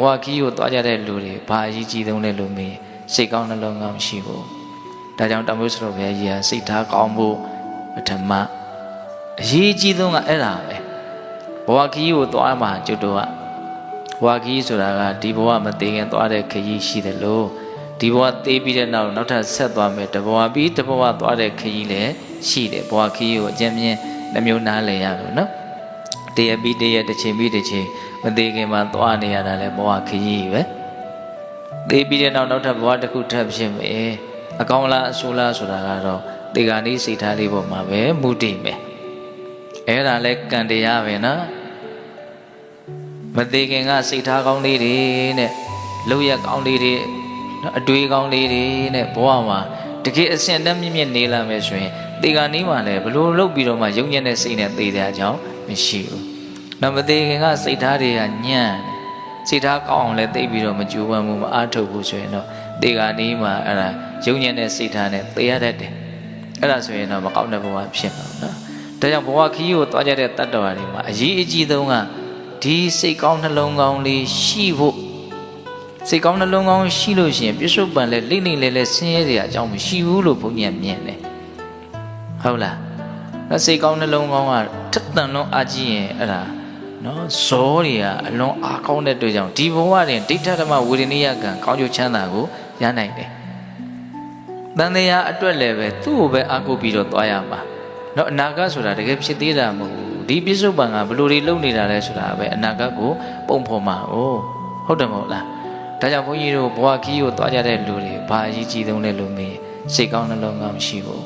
ဘဝခီးကိုသွားကြတဲ့လူတွေဘာအရေးကြီးဆုံးလဲလို့မေးစိတ်ကောင်းနှလုံးကောင်းရှိဖို့ဒါကြောင့်တမုတ်စတော်ဘုရားကြီးဟာစိတ်ထားကောင်းဖို့ပထမအရေးကြီးဆုံးကအဲ့ဒါပဲဘဝခီးကိုသွားမှာကျွတ်တော့ဘဝခီးဆိုတာကဒီဘဝမသေးခင်သွားတဲ့ခရီးရှိတယ်လို့ဒီဘဝသေးပြီးတဲ့နောက်ထပ်ဆက်သွားမယ်တဘဝပြီးတဘဝသွားတဲ့ခရီးလည်းရှိတယ်ဘဝခီးကိုအကျဉ်းမြင့်နှမျိုးနားလည်ရလို့နော်တရပြီးတရတစ်ချိန်ပြီးတစ်ချိန်မသေးခင်မှာသွားနေရတာလဲဘဝခရီးပဲသေးပြီးတဲ့နောက်ထပ်ဘဝတစ်ခုထပ်ဖြစ်မယ်အကောင်းလားအဆိုးလားဆိုတာကတော့ဒီကနေ့စိတ်ထားလေးပေါ်မှာပဲမူတည်မယ်အဲ့ဒါလဲကံတရားပဲနော်မသေးခင်ကစိတ်ထားကောင်းလေးတွေနဲ့လောက်ရကောင်းလေးတွေအတွေးကောင်းလေးတွေနဲ့ဘဝမှာတကယ်အဆင့်တန်းမြင့်မြင့်နေလာမယ်ဆိုရင်ဒီကနေ့မှလည်းဘလို့လုပ်ပြီးတော့မှယုံညံ့တဲ့စိတ်နဲ့သိတဲ့အကြောင်းမရှိဘူး။နောက်မသေးခင်ကစိတ်ထားတွေကညံ့စိတ်ထားကောင်းအောင်လည်းသိပြီးတော့မကြိုးပမ်းမှုမအားထုတ်ဘူးဆိုရင်တော့ဒီကနေ့မှအဲ့ဒါယုံညံ့တဲ့စိတ်ထားနဲ့သိရတတ်တယ်။အဲ့ဒါဆိုရင်တော့မကောင်းတဲ့ဘဝဖြစ်မှာနော်။ဒါကြောင့်ဘဝခီးကိုသွားကြတဲ့တတ္တဝါတွေမှာအရေးအကြီးဆုံးကဒီစိတ်ကောင်းနှလုံးကောင်းလေးရှိဖို့စိတ်ကောင်းနှလုံးကောင်းရှိလို့ရှိရင်ပြစ္ဆုတ်ပံလဲလိမ့်လိမ့်လဲဆင်းရဲစရာအကြောင်းမရှိဘူးလို့ဘုန်းကြီးကမြင်တယ်ဟုတ်လားနော်စိတ်ကောင်းနှလုံးကောင်းကထက်သန်လုံးအားကြီးရင်အဲ့ဒါနော်ဇောတွေကအလွန်အားကောင်းတဲ့အတွက်ကြောင့်ဒီဘဝတွင်ဒိဋ္ဌဓမ္မဝေဒနိယကံကောင်းကျိုးချမ်းသာကိုရနိုင်တယ်တန်တရားအတွက်လည်းပဲသူ့ကိုပဲအားကိုးပြီးတော့သွားရမှာနော်အနာဂတ်ဆိုတာတကယ်ဖြစ်သေးတာမဟုတ်ဘူးဒီပြစ္ဆုတ်ပံကဘလို့တွေလုံနေတာလဲဆိုတာပဲအနာဂတ်ကိုပုံဖော်မှာဟုတ်တယ်မဟုတ်လားဒါကြောင့်ဘုန်းကြီးတို့ဘဝခီးကိုသွားကြတဲ့လူတွေဘာအရေးကြီးဆုံးလဲလို့မေးစိတ်ကောင်းနှလုံးကောင်းရှိဖို့